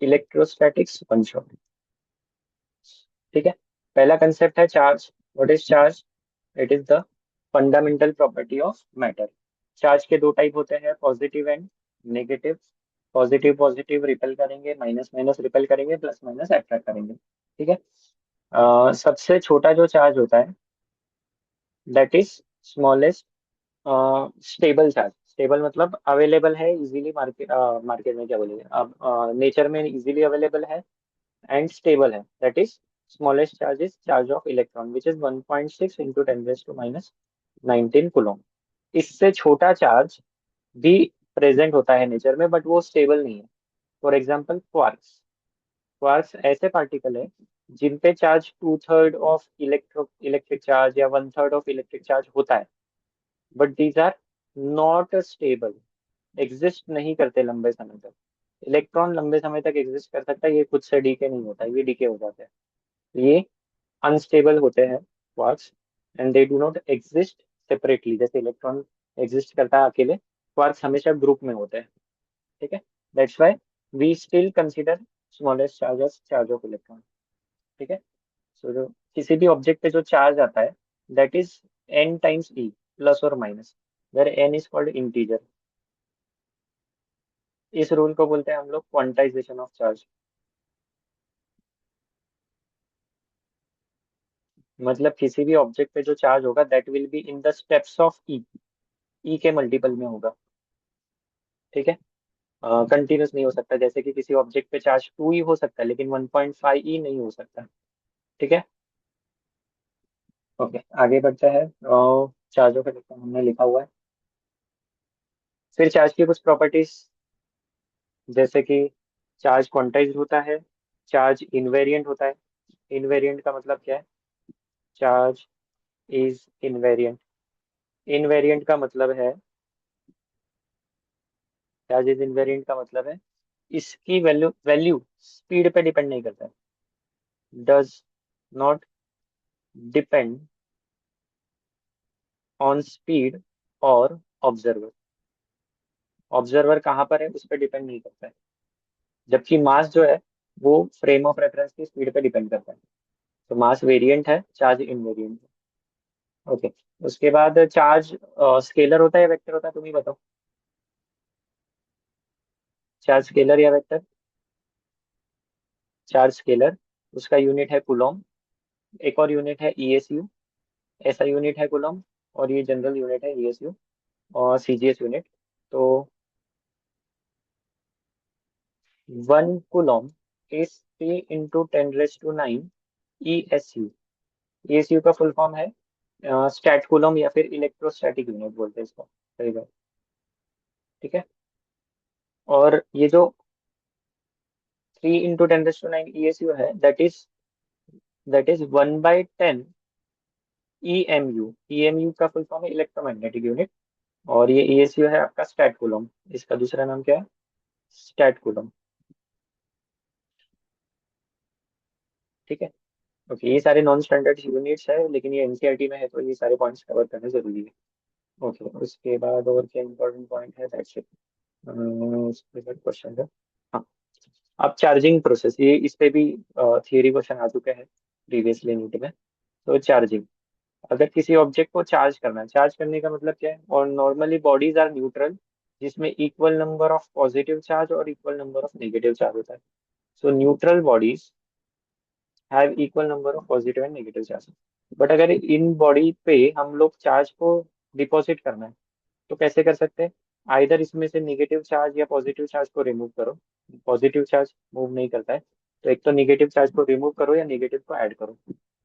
Electrostatics one shot. ठीक है। पहला कंसेप्ट है charge. What is charge? It is the fundamental property of matter. Charge के दो टाइप होते हैं, positive and negative. Positive positive repel करेंगे, माइनस माइनस रिपेल करेंगे, प्लस माइनस अट्रैक्ट करेंगे। ठीक है। सबसे छोटा जो चार्ज होता है that is smallest stable charge. Stable मतलब अवेलेबल है इजीली मार्केट, मार्केट में क्या बोलेंगे अब, नेचर में इजीली अवेलेबल है एंड स्टेबल है। That is smallest charge is charge of electron which is 1.6 into 10⁻⁻19 coulomb. इससे छोटा चार्ज भी प्रेजेंट होता है नेचर में, बट वो स्टेबल नहीं है। For example quarks. क्वार्क्स ऐसे पार्टिकल है जिन पे चार्ज 2/3 ऑफ इलेक्ट्रिक चार्ज या 1/3 ऑफ इलेक्ट्रिक चार्ज होता है, but these are not stable. Exist नहीं करते लंबे समय तक। इलेक्ट्रॉन लंबे समय तक एग्जिस्ट कर सकता है, ये खुद से डीके नहीं होता, ये डीके हो जाते हैं। ये अनस्टेबल होते हैं quarks, and they do not exist separately. जैसे इलेक्ट्रॉन एग्जिस्ट करता है अकेले, क्वार्क्स हमेशा ग्रुप में होते हैं। ठीक है। That's why we still consider smallest charge as charge of electron. ठीक है। सो जो किसी भी ऑब्जेक्ट पे जो चार्ज आता है that is n times e, plus और minus, where n is called integer. इस रूल को बोलते हैं हम लोग क्वांटाइजेशन ऑफ चार्ज। मतलब किसी भी ऑब्जेक्ट पे जो चार्ज होगा that will be in the steps of e. E के मल्टीपल में होगा। ठीक है। कंटिन्यूस नहीं हो सकता, जैसे कि किसी ऑब्जेक्ट पे चार्ज 2 ही हो सकता है लेकिन 1.5 ई नहीं हो सकता। ठीक है। ओके, आगे बढ़ते हैं। चार्जों का इलेक्ट्रॉन हमने लिखा हुआ है। फिर चार्ज की कुछ प्रॉपर्टीज, जैसे कि चार्ज क्वांटाइज्ड होता है, चार्ज इनवेरिएंट होता है। इनवेरिएंट का मतलब क्या है? Charge is invariant. इनवेरिएंट का मतलब है, चार्ज इज इनवेरिएंट का मतलब है इसकी वैल्यू वैल्यू स्पीड पे डिपेंड नहीं करता है। Does not depend on speed और ऑब्जर्वर। ऑब्जर्वर कहाँ पर है उस पर डिपेंड नहीं करता है। जबकि मास जो है वो फ्रेम ऑफ रेफरेंस की स्पीड पे डिपेंड करता है। तो मास वेरिएंट है, चार्ज इनवेरिएंट है। ओके। उसके बाद चार्ज स्केलर होता है, वेक्टर होता है, तुम ही बताओ। चार्ज स्केलर या वेक्टर? चार्ज स्केलर, उसका यूनिट है कूलॉम। एक और यूनिट है ईएसयू, ऐसा यूनिट है कूलॉम। और ये जनरल यूनिट है ईएसयू और सीजीएस यूनिट। तो 1 कूलॉम इज 3 × 10⁻⁹ ईएसयू। ईएसयू का फुल फॉर्म है स्टैट कूलॉम या फिर इलेक्ट्रोस्टैटिक यूनिट बोलते हैं इसको कई बार। ठीक है। और ये जो 3 × 10⁻⁹ ईएसयू है दैट इज 1/10 ईएमयू। ईएमयू का फुल फॉर्म है इलेक्ट्रोमैग्नेटिक यूनिट। और ये ईएसयू है आपका स्टैट कूलम। इसका दूसरा नाम क्या है? Stat coulomb. ठीक है। ओके, ये सारे नॉन स्टैंडर्ड यूनिट्स है लेकिन ये एनसीईआरटी में है तो ये सारे पॉइंट्स कवर करना जरूरी है। ओके, उसके बाद और क्या इंपॉर्टेंट पॉइंट है? That's it. उसके बाद क्वेश्चन है। हाँ, अब चार्जिंग प्रोसेस, ये इस पे भी थियरी क्वेश्चन आ चुके हैं प्रीवियसली यूनिट में। तो चार्जिंग, अगर किसी ऑब्जेक्ट को चार्ज करना है, चार्ज करने का मतलब क्या है? और नॉर्मली बॉडीज आर न्यूट्रल जिसमें equal number of positive charge और equal number of negative charge होता है। So neutral bodies have equal number of positive and negative charge. But अगर इन बॉडी पे हम लोग चार्ज को डिपॉजिट करना है तो कैसे कर सकते हैं? आइदर इसमें से नेगेटिव चार्ज या पॉजिटिव चार्ज को रिमूव करो। पॉजिटिव चार्ज मूव नहीं करता है, तो एक तो नेगेटिव चार्ज को रिमूव करो या नेगेटिव को ऐड करो।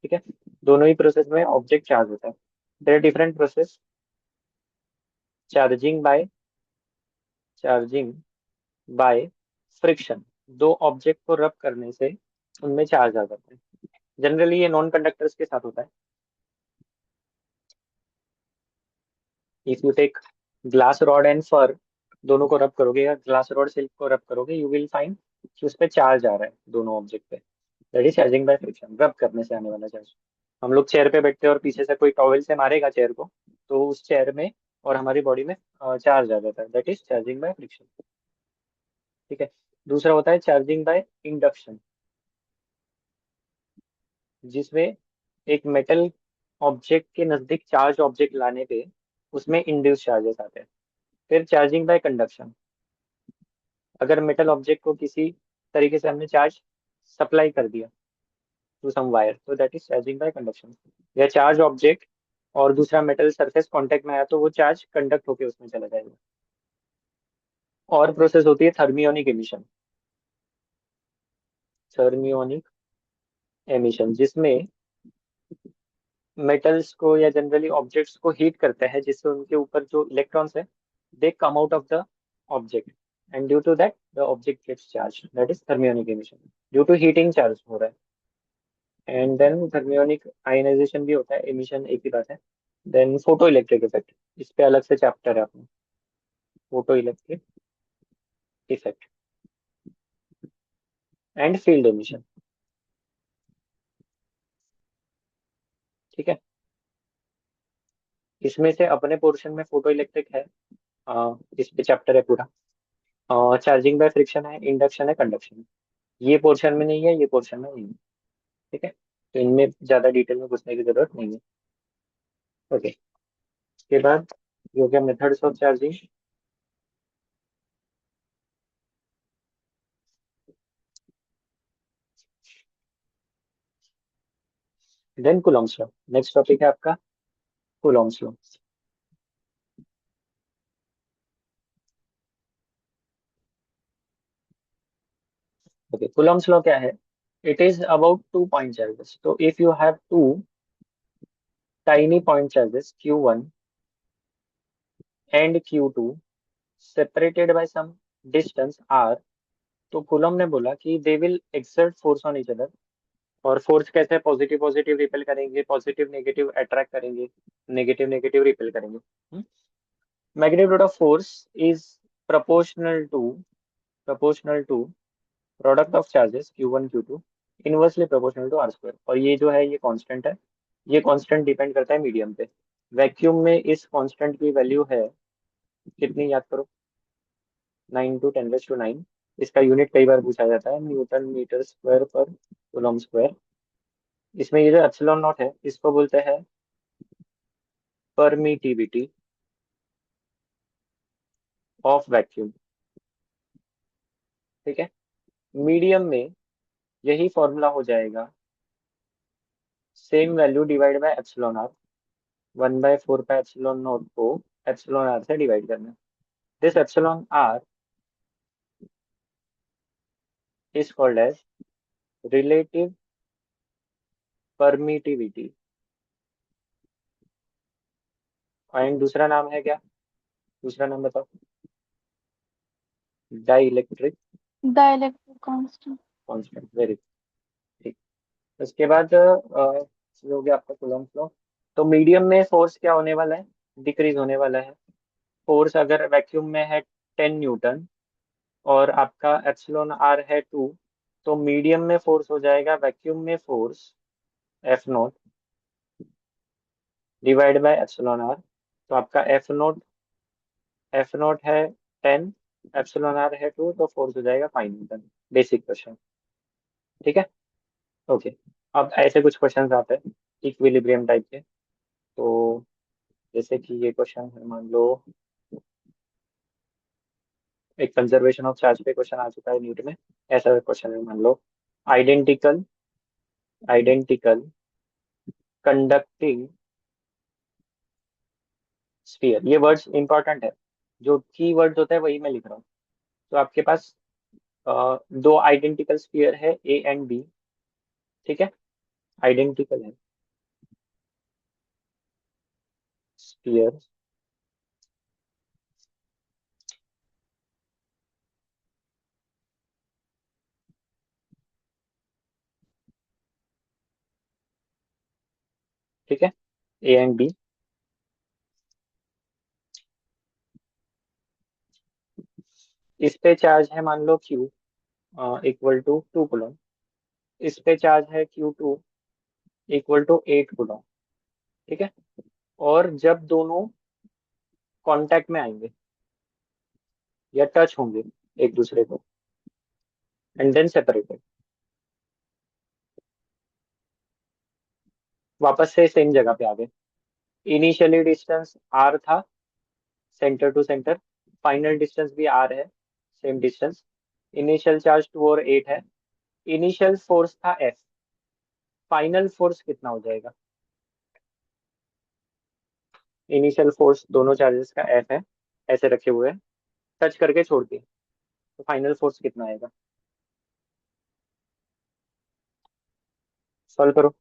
ठीक है। दोनों ही प्रोसेस में ऑब्जेक्ट चार्ज होता है। There different process. Charging by charging by friction, दो ऑब्जेक्ट को रब करने से उनमें चार्ज आ जाता है। जनरली ये नॉन कंडक्टर्स के साथ होता है। If you take glass rod and fur, दोनों को रब करोगे या ग्लास रॉड सिल्क को रब करोगे, यू विल फाइंड कि उस पे चार्ज आ रहा है दोनों ऑब्जेक्ट पे। That is charging by friction, रब करने से आने वाला चार्ज। हम लोग चेयर पे बैठते हैं और पीछे से कोई टॉवेल से मारेगा चेयर को, तो उस चेयर में और हमारी बॉडी में चार्ज आ जाता है। That is charging by friction. ठीक है। दूसरा होता है चार्जिंग बाय इंडक्शन, जिसमें एक मेटल ऑब्जेक्ट के नजदीक चार्ज ऑब्जेक्ट लाने पे उसमें इंड्यूस चार्जेस आते हैं। फिर चार्जिंग बाय कंडक्शन, अगर मेटल ऑब्जेक्ट को किसी तरीके से हमने चार्ज सप्लाई कर दिया टू सम वायर, तो that is charging by conduction. या चार्ज ऑब्जेक्ट और दूसरा मेटल सरफेस कांटेक्ट में आया तो वो चार्ज कंडक्ट होके उसमें चला जाएगा। और प्रोसेस होती है थर्मियोनिक एमिशन, थर्मियोनिक एमिशन, जिसमें मेटल्स को या जनरली ऑब्जेक्ट्स को हीट करते हैं, जिससे उनके ऊपर जो इलेक्ट्रॉन्स है they come out of the object, and due to that the object gets charge, that is thermionic emission. Due to heating charge हो रहा है। एंड देन थर्मियोनिक आयनाइजेशन भी होता है, एमिशन एक ही बात है। देन फोटो इलेक्ट्रिक इफेक्ट, इस पे अलग से चैप्टर है अपना, photo electric effect and field emission. ठीक है, इसमें से अपने पोर्शन में फोटो इलेक्ट्रिक है, इस पे चैप्टर है पूरा। चार्जिंग बाय फ्रिक्शन है, इंडक्शन है, कंडक्शन है। ये पोर्शन में नहीं है, ये पोर्शन में नहीं है। ठीक है, तो इनमें ज्यादा डिटेल में घुसने की जरूरत नहीं है। ओके, उसके बाद ये हो गया methods of charging. Then Coulomb's law, next topic है आपका Coulomb's law. Okay, Coulomb's law क्या है? It is about two point charges. तो if you have two tiny point charges Q1 and Q2 separated by some distance r, तो Coulomb ने बोला कि they will exert force on each other। और force कैसे? Positive positive repel करेंगे, positive negative attract करेंगे, negative negative repel करेंगे। Magnitude of force is proportional to proportional to product of charges Q1 Q2 inversely proportional to R square. और ये जो है ये कांस्टेंट है, ये कांस्टेंट डिपेंड करता है मीडियम पे। वैक्यूम में इस कांस्टेंट की वैल्यू है कितनी, याद करो, 9 × 10⁻⁹। इसका यूनिट कई बार पूछा जाता है, न्यूटन मीटर स्क्वायर पर कूलम स्क्वायर। इसमें ये जो एप्सिलॉन नॉट है इसको बोलते हैं परमिटिविटी ऑफ वैक्यूम। ठीक है, मीडियम में यही फॉर्मूला हो जाएगा, same value divide by epsilon R, 1/4 epsilon naught को एप्सिलॉन आर से डिवाइड करना। This epsilon R is called as relative permittivity. And दूसरा नाम है क्या? दूसरा नाम बताओ। Dielectric dielectric constant. Constant, very ठीक। उसके बाद ये हो गया आपका कूलम्ब लॉ। तो मीडियम में फोर्स क्या होने वाला है? डिक्रीज होने वाला है। फोर्स अगर वैक्यूम में है 10 न्यूटन और आपका एप्सिलॉन आर है 2, तो मीडियम में फोर्स हो जाएगा वैक्यूम में force F0 divide by epsilon R. तो आपका एफ नोट है 10, एप्सिलॉन आर है 2, तो फोर्स हो जाएगा 5 न्यूटन। Basic question. ठीक है, ओके। अब ऐसे कुछ क्वेश्चन आते हैं इक्विलिब्रियम टाइप के। तो जैसे कि ये क्वेश्चन है, मान लो एक कंजर्वेशन ऑफ चार्ज पे क्वेश्चन आ चुका है नीट में। ऐसा क्वेश्चन है, मान लो आइडेंटिकल आइडेंटिकल कंडक्टिंग स्फीयर। ये वर्ड्स इंपॉर्टेंट है, जो की वर्ड्स होता है वही मैं लिख रहा हूँ। तो आपके पास दो आइडेंटिकल स्फीयर है A एंड B। ठीक है, आइडेंटिकल है स्फीयर। ठीक है, A एंड B। इस पे चार्ज है मान लो Q इक्वल टू 2 कूलम। इस पे चार्ज है Q2 इक्वल टू 8 कूलम। ठीक है, और जब दोनों कांटेक्ट में आएंगे या टच होंगे एक दूसरे को, एंड देन सेपरेटेड। वापस से सेम जगह पे आ गए। इनिशियली डिस्टेंस आर था, centre to centre. Final distance भी आर है, सेम डिस्टेंस। इनिशियल चार्ज 2 और 8 है। इनिशियल फोर्स था एफ। फाइनल फोर्स कितना हो जाएगा? इनिशियल फोर्स दोनों चार्जेस का एफ है, ऐसे रखे हुए हैं, टच करके छोड़ दिए, तो फाइनल फोर्स कितना आएगा? सॉल्व करो।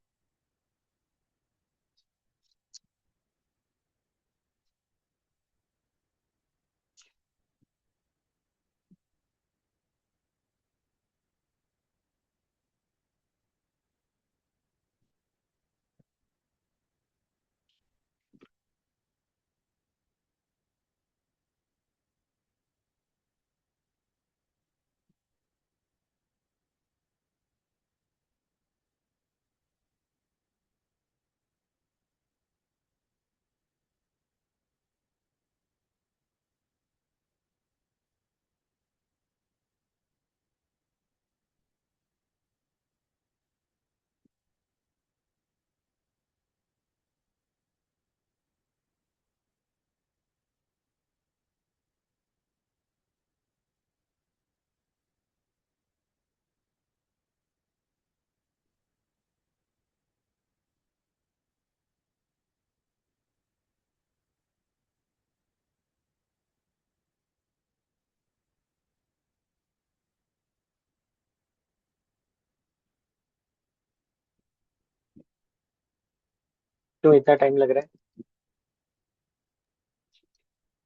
क्यों इतना टाइम लग रहा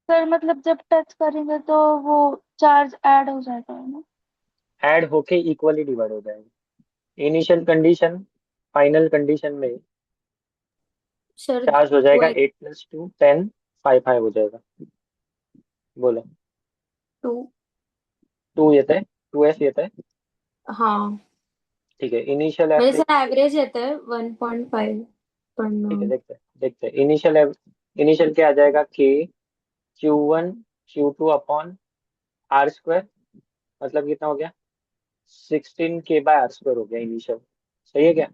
सर मतलब जब टच करेंगे तो वो चार्ज ऐड हो जाता है ना। है? ऐड होके इक्वली डिवाइड हो जाएगा। इनिशियल कंडीशन, फाइनल कंडीशन में सर चार्ज हो वो जाएगा एक 8 + 2 10, 5 5 हो जाएगा। बोलो। 2। 2 येत आहे, 2s येत आहे। हाँ, ठीक है, इनिशियल मेरे एफ। से एवरेज येत है 1.5 ठीक है, पण देखते हैं इनिशियल क्या आ जाएगा? के Q1 Q2 अपॉन R²। मतलब कितना हो गया? 16 K/R² हो गया इनिशियल। सही है क्या?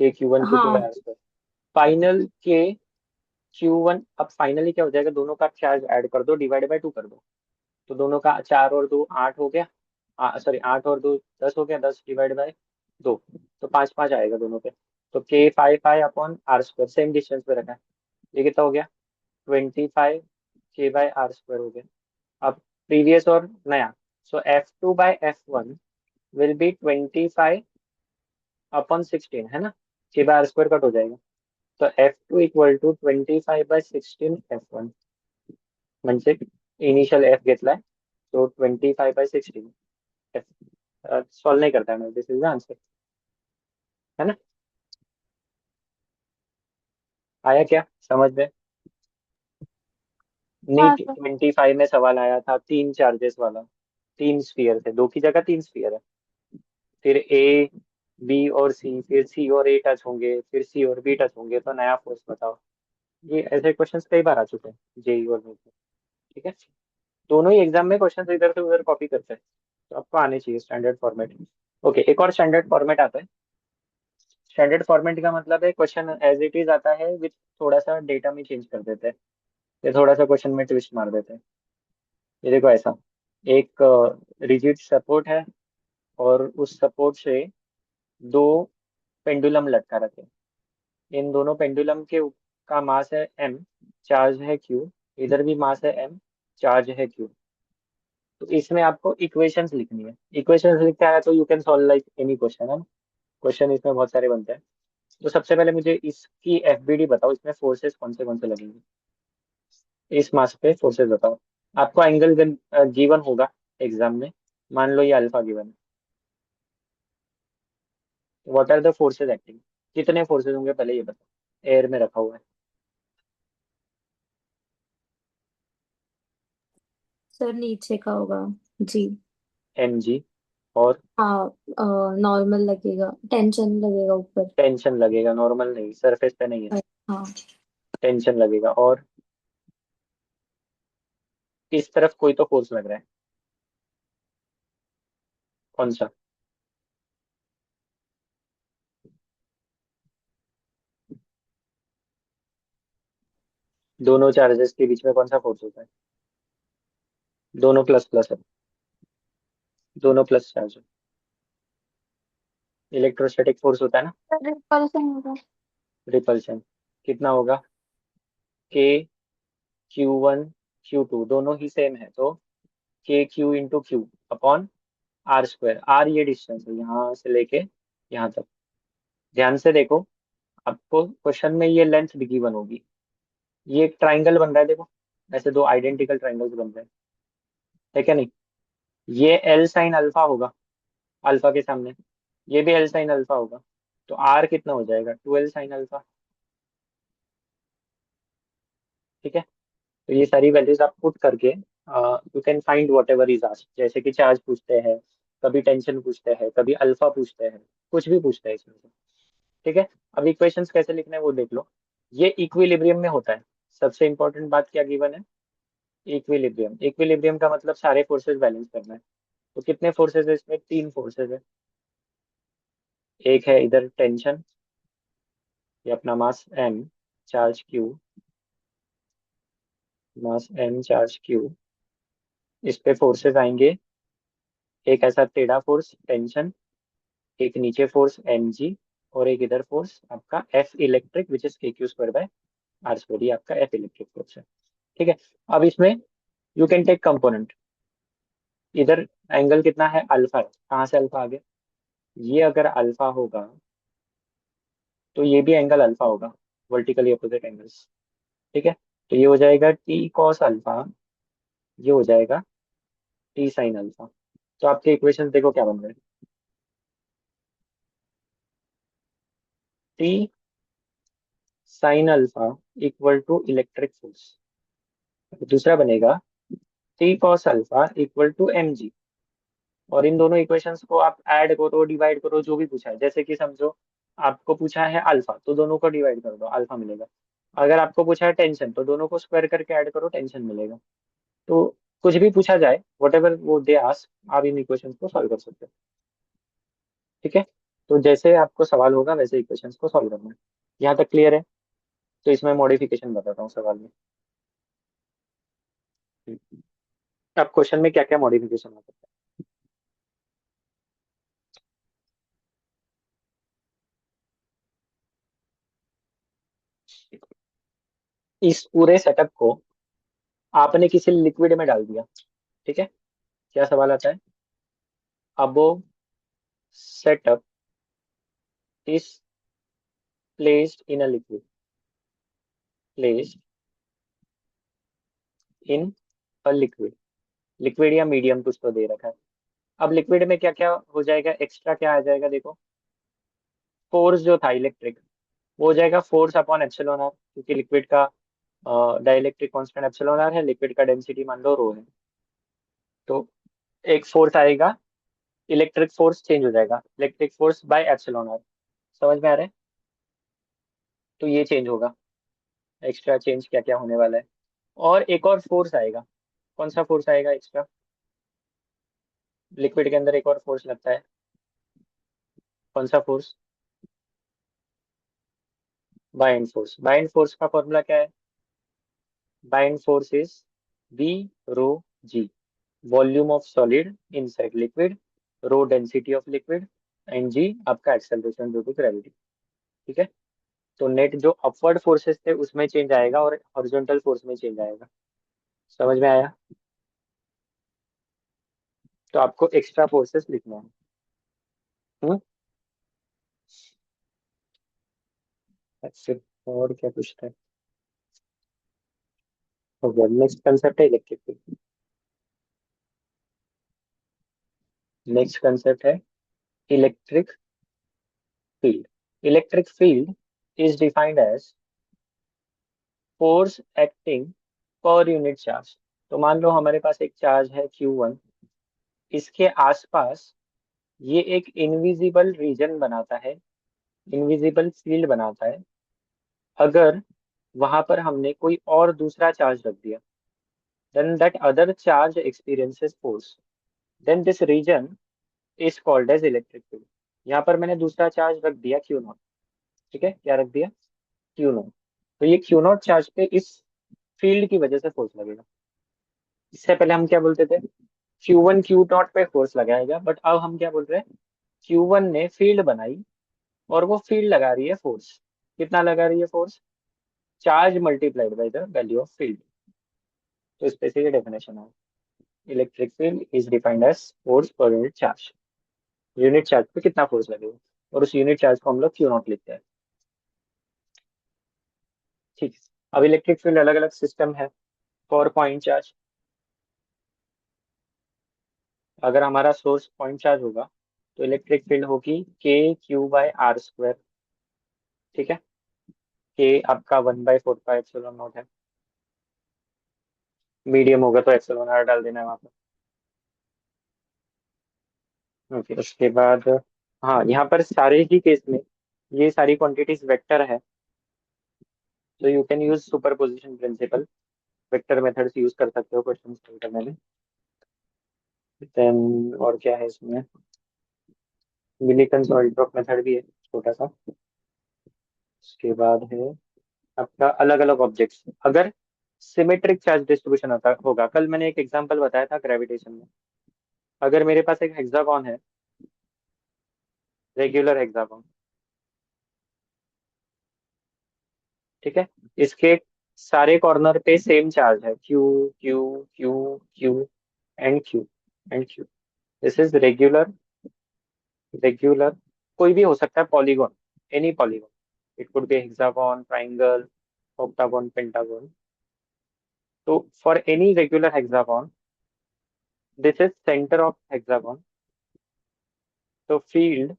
के Q1 Q2 बाय हाँ R²। फाइनल के Q1, अब फाइनली क्या हो जाएगा? दोनों का चार्ज ऐड कर दो, डिवाइड बाय 2 कर दो, तो दोनों का 4 और 2 8 हो गया। सॉरी, 8 और 2 10 हो गया, 10 डिवाइड बाय 2, तो 5 5 आएगा दोनों पे। तो K 5 5 upon R², same distance पे रखा है। ये कितना हो गया? 25 K/R² हो गया। अब प्रीवियस और नया, सो F2/F1 विल बी 25/16, है ना? K/R² कट हो जाएगा, तो F2 = 25/16 F1। म्हणजे इनिशियल एफ घेतलाय, तो 25/16 एफ। सॉल्व नहीं करता है मैं, दिस इज द आंसर, है ना? आया क्या समझ में? नहीं, हाँ सर। 25 में सवाल आया था, 3 चार्जेस वाला। 3 स्फीयर थे, 2 की जगह 3 स्फीयर है। फिर ए, बी और सी, फिर सी और ए टच होंगे, फिर सी और बी टच होंगे, तो नया फोर्स बताओ। ये ऐसे क्वेश्चंस कई बार आ चुके हैं जेई और नीट में। ठीक है, दोनों ही एग्जाम में क्वेश्चंस इधर से उधर कॉपी करते हैं, तो आपको आने चाहिए स्टैंडर्ड फॉर्मेट। ओके, एक और स्टैंडर्ड फॉर्मेट आता है। स्टैंडर्ड फॉर्मेट का मतलब है क्वेश्चन एज इट इज आता है, विथ थोड़ा सा डेटा में चेंज कर देते हैं, या थोड़ा सा क्वेश्चन में ट्विस्ट मार देते हैं। ये देखो ऐसा, एक रिजिड सपोर्ट है, और उस सपोर्ट से दो पेंडुलम लटका रखे हैं। इन दोनों पेंडुलम का मास है m, चार्ज है q। इधर भी मास है m, चार्ज है q। तो इसमें आपको इक्वेशंस लिखनी है। इक्वेशंस लिखते हैं तो you can solve like any question, है ना? क्वेश्चन इसमें बहुत सारे बनते हैं। तो सबसे पहले मुझे इसकी एफबीडी बताओ, इसमें फोर्सेस कौन से लगेंगे? इस मास पे फोर्सेस बताओ। आपको एंगल गिवन होगा एग्जाम में, मान लो ये अल्फा गिवन है। What are the forces acting? कितने फोर्सेस होंगे पहले ये बताओ, एयर में रखा हुआ है। सर नीचे का होगा जी। mg। और हाँ, नॉर्मल लगेगा, टेंशन लगेगा ऊपर। टेंशन लगेगा, नॉर्मल नहीं, सरफेस पे नहीं है। हाँ टेंशन लगेगा, और इस तरफ कोई तो फोर्स लग रहा है, कौन सा? दोनों चार्जेस के बीच में कौन सा फोर्स होता है? दोनों प्लस प्लस है, दोनों प्लस चार्ज है। इलेक्ट्रोस्टैटिक फोर्स होता है ना, रिपल्सन होगा। रिपल्शन। कितना होगा? के Q1 Q2 दोनों ही सेम है, तो KQ × Q upon R²। R ये डिस्टेंस है यहाँ से लेके यहाँ तक। ध्यान से देखो, आपको क्वेश्चन में ये लेंथ गिवन होगी। ये एक ट्राइंगल बन रहा है, देखो ऐसे दो आइडेंटिकल ट्राइंगल्स बन रहे हैं, है क्या नहीं? ये L साइन अल्फा होगा अल्फा के सामने, ये भी L साइन अल्फा होगा। तो R कितना हो जाएगा? 2L sine alpha. ठीक है, तो ये सारी वैल्यूज आप पुट करके you can find what ever is asked. जैसे कि चार्ज पूछते हैं, कभी टेंशन पूछते हैं, कभी अल्फा पूछते हैं, कुछ भी पूछते हैं इसमें से। ठीक है, अब इक्वेशंस कैसे लिखना है वो देख लो। ये इक्विलिब्रियम में होता है। सबसे इंपॉर्टेंट बात क्या गिवन है? इक्विलिब्रियम। इक्विलिब्रियम का मतलब सारे फोर्सेस बैलेंस करना है। तो कितने फोर्सेस है इसमें? तीन फोर्सेस है। एक है इधर टेंशन, ये अपना मास m, चार्ज q, मास m चार्ज q। इस पे फोर्सेस आएंगे, एक ऐसा टेढ़ा फोर्स टेंशन, एक नीचे फोर्स mg, और एक इधर फोर्स आपका F electric which is KQ² / R²। ये आपका F इलेक्ट्रिक फोर्स है। ठीक है, अब इसमें यू कैन टेक कंपोनेंट। इधर एंगल कितना है? अल्फा है। कहाँ से अल्फा आ गया? ये अगर अल्फा होगा तो ये भी एंगल अल्फा होगा, वर्टिकली अपोजिट एंगल्स। ठीक है, तो ये हो जाएगा T cos अल्फा, ये हो जाएगा T sin अल्फा। तो आपके इक्वेशन देखो क्या बन रहे हैं। T sin alpha equal to electric force. दूसरा बनेगा T cos alpha equal to mg। और इन दोनों इक्वेशंस को आप ऐड करो, डिवाइड करो, जो भी पूछा है। जैसे कि समझो आपको पूछा है अल्फा, तो दोनों को डिवाइड कर दो, अल्फा मिलेगा। अगर आपको पूछा है टेंशन, तो दोनों को स्क्वायर करके ऐड करो, टेंशन मिलेगा। तो कुछ भी पूछा जाए, वट एवर वो दे आस्क, आप इन इक्वेशंस को सॉल्व कर सकते हो। ठीक है, तो जैसे आपको सवाल होगा वैसे इक्वेशंस को सॉल्व करना है। यहाँ तक क्लियर है? तो इसमें मॉडिफिकेशन बताता हूँ सवाल में। अब क्वेश्चन में क्या क्या मॉडिफिकेशन हो सकता है? इस पूरे सेटअप को आपने किसी लिक्विड में डाल दिया। ठीक है, क्या सवाल आता है? Above setup is placed in a liquid, placed in a liquid. Liquid या मीडियम कुछ तो दे रखा है। अब लिक्विड में क्या क्या हो जाएगा? एक्स्ट्रा क्या आ जाएगा? देखो, फोर्स जो था इलेक्ट्रिक, वो हो जाएगा फोर्स अपॉन एप्सिलॉन आर, क्योंकि लिक्विड का डाइलेक्ट्रिक कांस्टेंट एप्सिलॉन आर है, लिक्विड का डेंसिटी मान लो रो है। तो एक फोर्स आएगा, इलेक्ट्रिक फोर्स चेंज हो जाएगा, electric force by epsilon R. समझ में आ रहा है? तो ये चेंज होगा। एक्स्ट्रा चेंज क्या क्या होने वाला है? और एक और फोर्स आएगा। कौन सा फोर्स आएगा एक्स्ट्रा? लिक्विड के अंदर एक और फोर्स लगता है। कौन सा force? Buoyant force. Buoyant force का फॉर्मूला क्या है? Buoyant force is V rho G, volume of solid inside liquid, rho density of liquid, and G आपका एक्सेलरेशन ड्यू टू ग्रेविटी। ठीक है, तो नेट जो अपवर्ड फोर्सेस थे उसमें चेंज आएगा और हॉरिजॉन्टल फोर्स में चेंज आएगा। समझ में आया? तो आपको एक्स्ट्रा फोर्सेस लिखना है। हम्म, फिर और क्या पूछता है? हो गया। नेक्स्ट कंसेप्ट है इलेक्ट्रिक फील्ड। नेक्स्ट कंसेप्ट है electric field. Electric field is defined as force acting per unit charge. तो मान लो हमारे पास एक चार्ज है Q1, इसके आसपास ये एक इनविजिबल रीजन बनाता है, इनविजिबल फील्ड बनाता है। अगर वहां पर हमने कोई और दूसरा चार्ज रख दिया, then that other charge experiences force, then this region is called as electric field। यहाँ पर मैंने दूसरा चार्ज रख दिया Q0। ठीक है, क्या रख दिया? Q0। तो ये Q0 चार्ज पे इस फील्ड की वजह से फोर्स लगेगा। इससे पहले हम क्या बोलते थे, Q1 क्यू नॉट पे फोर्स लगाएगा, बट अब हम क्या बोल रहे हैं, Q1 ने फील्ड बनाई और वो फील्ड लगा रही है फोर्स। कितना लगा रही है force? Charge multiplied by the value of field. तो इस पे से ये डेफिनेशन है, electric field is defined as force per unit charge. Unit charge पे कितना फोर्स लगेगा, और उस यूनिट चार्ज को हम लोग क्यू नॉट लिखते हैं। ठीक है। अब इलेक्ट्रिक फील्ड अलग अलग सिस्टम है फॉर पॉइंट चार्ज। अगर हमारा सोर्स पॉइंट चार्ज होगा तो इलेक्ट्रिक फील्ड होगी K Q/R²। ठीक है। के आपका 1/4πε0 है। मीडियम होगा तो ε r डाल देना है वहां पर। ओके, उसके बाद हाँ, यहाँ पर सारे ही केस में ये सारी क्वांटिटीज वेक्टर है, तो you can use superposition principle. Vector methods use कर सकते हो क्वेश्चन सॉल्व करने में। देन और क्या है इसमें, मिलीकन ऑल्ट्रॉप मेथड भी है छोटा सा। उसके बाद है आपका अलग अलग ऑब्जेक्ट्स। अगर सिमेट्रिक चार्ज डिस्ट्रीब्यूशन होता होगा, कल मैंने एक एग्जांपल बताया था ग्रेविटेशन में। अगर मेरे पास एक हेक्सागोन है, रेगुलर हेक्सागोन, ठीक है, इसके सारे कॉर्नर पे सेम चार्ज है, q q q q and q and q. This is regular. Regular कोई भी हो सकता है, polygon, any polygon. It could be hexagon, triangle, octagon, pentagon. तो for any regular hexagon, this is centre of hexagon. तो field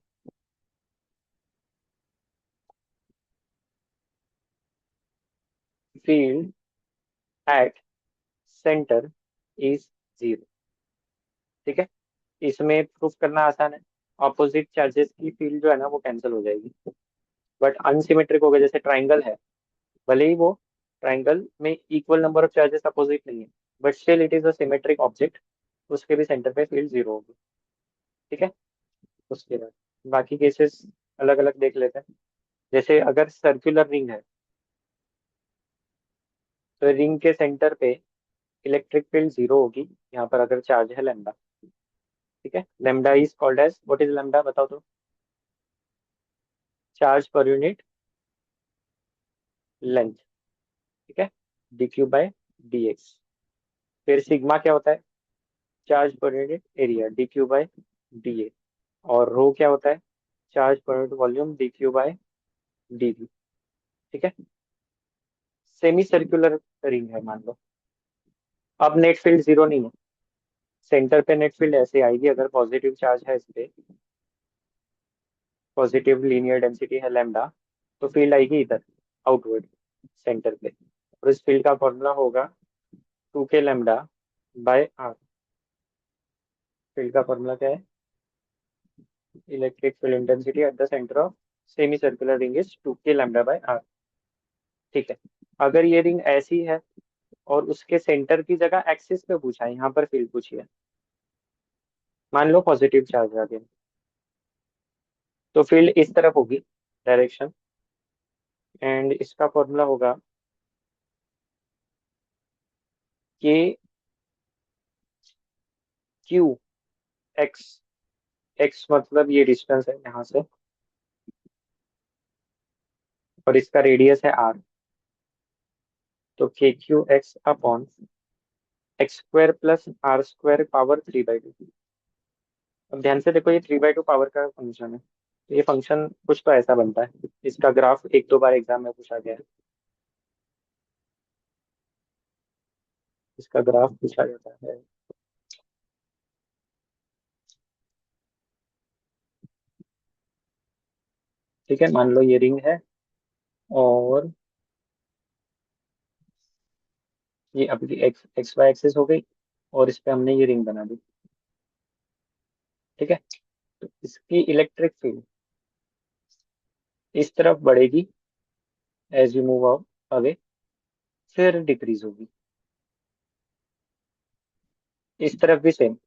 at centre is zero. ठीक है। इसमें प्रूफ करना आसान है, ऑपोजिट चार्जेस की फील्ड जो है ना वो कैंसिल हो जाएगी। बट अनसिमेट्रिक हो गया, जैसे ट्राइंगल है, भले ही वो ट्राइंगल में equal number of charges opposite नहीं है, but still it is a symmetric object, उसके भी सेंटर पे फील्ड जीरो होगी। ठीक है। उसके बाद बाकी केसेस अलग अलग देख लेते हैं। जैसे अगर सर्कुलर रिंग है, तो रिंग के सेंटर पे इलेक्ट्रिक फील्ड जीरो होगी, यहाँ पर अगर चार्ज है लेमडा। ठीक है। Lambda is called as, what is lambda बताओ तो? Charge per unit length. ठीक है। dq/dx। फिर सिग्मा क्या होता है? Charge per unit area, dq/da। और रो क्या होता है? Charge per unit volume, dq/dv। ठीक है। सेमी सर्कुलर रिंग है मान लो। अब नेट फील्ड जीरो नहीं है, सेंटर पे नेट फील्ड ऐसे आएगी, अगर पॉजिटिव चार्ज है इस पे, पॉजिटिव लीनियर डेंसिटी है लैम्डा, तो फील्ड आएगी इधर, आउटवर्ड, सेंटर पे। और इस फील्ड का फॉर्मूला होगा 2k λ/r। फील्ड का फॉर्मूला क्या है? Electric field intensity at the centre of semi circular ring is 2k λ/r। ठीक है। अगर ये रिंग ऐसी है और उसके सेंटर की जगह एक्सिस पे पूछा है, यहाँ पर फील्ड पूछी है, मान लो पॉजिटिव चार्ज आ गया, तो फील्ड इस तरफ होगी, डायरेक्शन। एंड इसका फॉर्मूला होगा के क्यू एक्स। एक्स मतलब ये डिस्टेंस है यहाँ से, और इसका रेडियस है आर। तो KQ(x) x² + r² पावर 3/2। अब ध्यान से देखो, ये 3/2 पावर का फंक्शन है, तो ये फंक्शन कुछ तो ऐसा बनता है। इसका ग्राफ एक दो बार एग्जाम में पूछा गया है, इसका ग्राफ पूछा जाता है। ठीक है, मान लो ये रिंग है, और ये अपनी एक्स एक्स वाई एक्सिस हो गई, और इस पे हमने ये रिंग बना दी। ठीक है। तो इसकी इलेक्ट्रिक फील्ड इस तरफ बढ़ेगी as you move out away, फिर डिक्रीज होगी। इस तरफ भी सेम,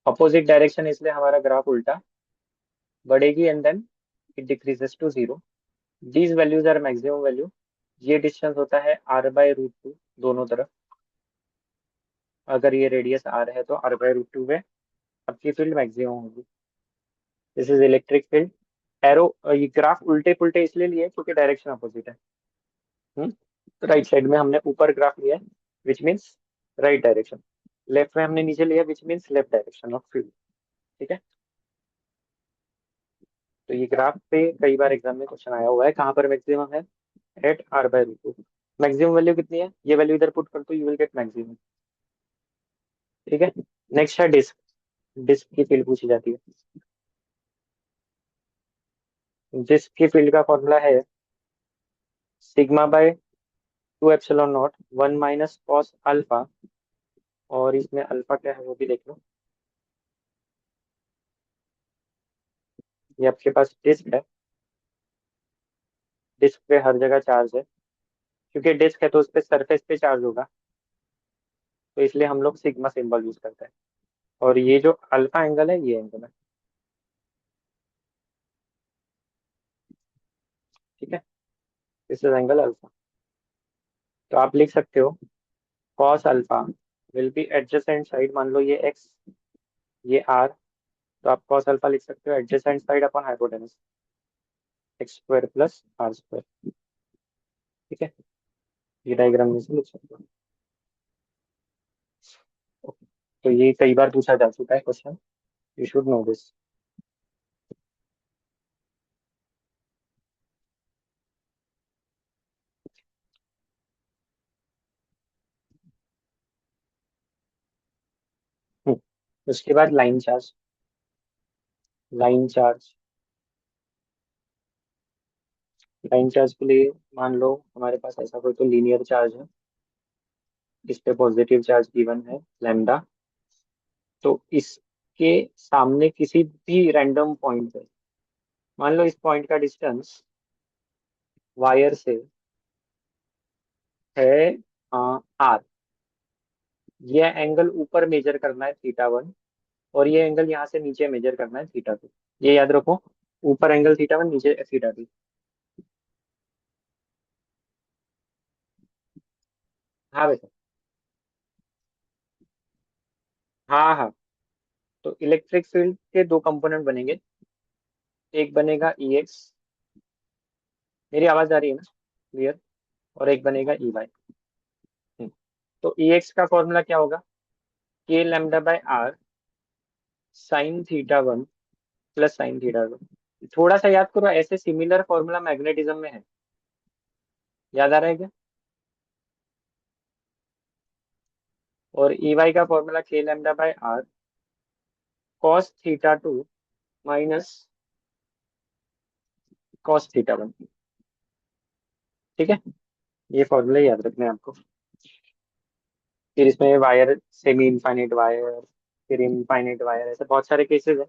अपोजिट डायरेक्शन, इसलिए हमारा ग्राफ उल्टा, बढ़ेगी and then it decreases to zero. These values are maximum value, ये डिस्टेंस होता है r/√2 दोनों तरफ। अगर ये रेडियस r है तो r/√2 में आपकी फील्ड मैक्सिमम होगी। This is electric field. Arrow, ये ग्राफ उल्टे पुल्टे इसलिए लिए क्योंकि डायरेक्शन अपोजिट है। राइट साइड में हमने ऊपर ग्राफ लिया है, which means right direction. Left में हमने नीचे लिया, which means left direction of field. ठीक है। तो ये ग्राफ पे कई बार एग्जाम में क्वेश्चन आया हुआ है, कहाँ पर मैक्सिमम है, एट r/√2। मैक्सिमम वैल्यू कितनी है, ये वैल्यू इधर पुट कर दो, यू विल गेट मैक्सिमम। ठीक है। नेक्स्ट है डिस्क। डिस्क की फील्ड पूछी जाती है। डिस्क की फील्ड का फॉर्मूला है σ/2ε0 1 माइनस कॉस अल्फा। और इसमें अल्फा क्या है वो भी देख लो। ये आपके पास डिस्क है, डिस्क पे हर जगह चार्ज है, क्योंकि डिस्क है तो उस पे सरफेस पे चार्ज होगा, तो इसलिए हम लोग सिग्मा सिंबल यूज करते हैं। और ये जो अल्फा एंगल है, ये एंगल है। ठीक है। This is angle alpha. तो आप लिख सकते हो cos alpha will be adjacent side, मान लो ये एक्स, ये आर, तो आप कॉस अल्फा लिख सकते हो adjacent side upon hypotenuse, x² plus r²। ठीक है। ये डायग्राम में से लिख सकते हो। ओके। तो ये कई बार पूछा जा चुका है question, you should know this. उसके बाद line charge. Line charge, line charge के लिए मान लो हमारे पास ऐसा कोई तो लीनियर चार्ज है, इस पे पॉजिटिव चार्ज गिवन है लैम्डा। तो इसके सामने किसी भी रैंडम पॉइंट पे, मान लो इस पॉइंट का डिस्टेंस वायर से है आर। ये एंगल ऊपर मेजर करना है θ1, और ये एंगल यहाँ से नीचे मेजर करना है θ2। ये याद रखो, ऊपर एंगल θ1, नीचे θ2। हाँ बेटा। हाँ हाँ। तो इलेक्ट्रिक फील्ड के दो कंपोनेंट बनेंगे, एक बनेगा EX, मेरी आवाज आ रही है ना क्लियर, और एक बनेगा EY। तो EX का फॉर्मूला क्या होगा, k λ/r sign θ1 plus sign θ2। थोड़ा सा याद करो, ऐसे सिमिलर फॉर्मूला मैग्नेटिज्म में है, याद आ रहा है क्या। और EY का formula k λ/r cos θ2 minus cos θ1। ठीक है। ये फॉर्मूला याद रखना है आपको। फिर इसमें वायर, सेमी इनफाइनाइट वायर, फिर इनफाइनाइट वायर, ऐसे बहुत सारे केसेस है।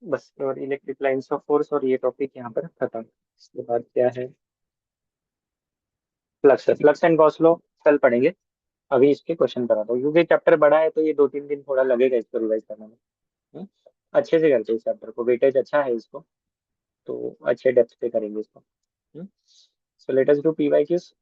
बस, और इलेक्ट्रिक लाइंस ऑफ फोर्स, और ये टॉपिक यहाँ पर खत्म। इसके बाद क्या है, फ्लक्स है। फ्लक्स एंड गॉस लॉ कल पढ़ेंगे, अभी इसके क्वेश्चन करा दो, क्योंकि चैप्टर बड़ा है तो ये 2-3 दिन थोड़ा लगेगा इसको रिवाइज करने में। हम्म? अच्छे से करते हैं इस चैप्टर को, वेटेज अच्छा है इसको, तो अच्छे डेप्थ पे करेंगे इसको। So let us do PYQs।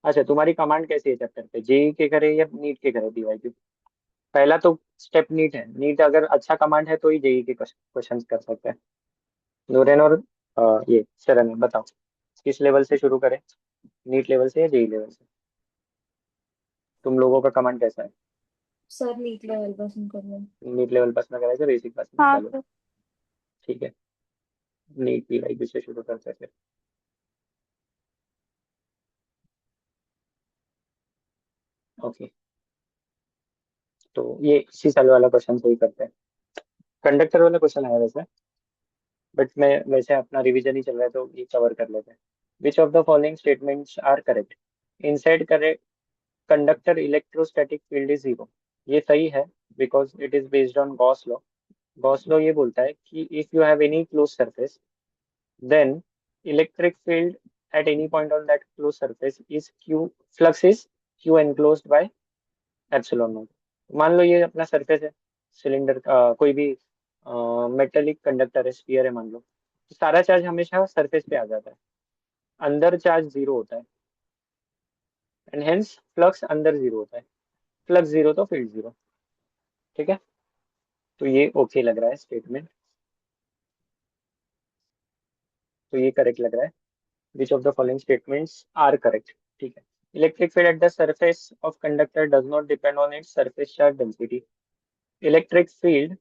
अच्छा, तुम्हारी कमांड कैसी है चैप्टर पे, जेई के करे या नीट के करे PYQ। पहला तो स्टेप नीट है, नीट अगर अच्छा कमांड है तो ही जेई के क्वेश्चन कर सकते हैं। नूरन और ये शरण है, बताओ किस लेवल से शुरू करें, नीट लेवल से या जेई लेवल से। तुम लोगों का कमांड कैसा है। सर नीट लेवल पसंद कर लो। नीट लेवल पास में कराए, बेसिक पास में, हाँ चलो सर। ठीक है। नीट PYQ से शुरू करते हैं फिर। ओके। तो ये इसी साल वाला क्वेश्चन से ही करते हैं। कंडक्टर वाला क्वेश्चन आया वैसे, बट मैं वैसे अपना रिवीजन ही चल रहा है तो ये कवर कर लेते हैं। Which of the following statements are correct, inside correct conductor electrostatic field is zero. ये सही है, because it is based on Gauss law. Gauss law ये बोलता है कि if you have any close surface, then electric field at any point on that closed surface is q, flux is Q enclosed bye epsilon not. मान लो ये अपना surface है, cylinder का कोई भी मेटेलिक कंडक्टर है, स्फीयर है मान लो, तो सारा चार्ज हमेशा सरफेस पे आ जाता है, अंदर चार्ज जीरो होता है, एंड हेंस फ्लक्स अंदर जीरो होता है। फ्लक्स जीरो तो फील्ड जीरो। ठीक है, तो ये ओके लग रहा है स्टेटमेंट, तो ये करेक्ट लग रहा है। Which of the following statements are correct? ठीक है। Electric field at the surface of conductor does not depend on its surface charge density. Electric field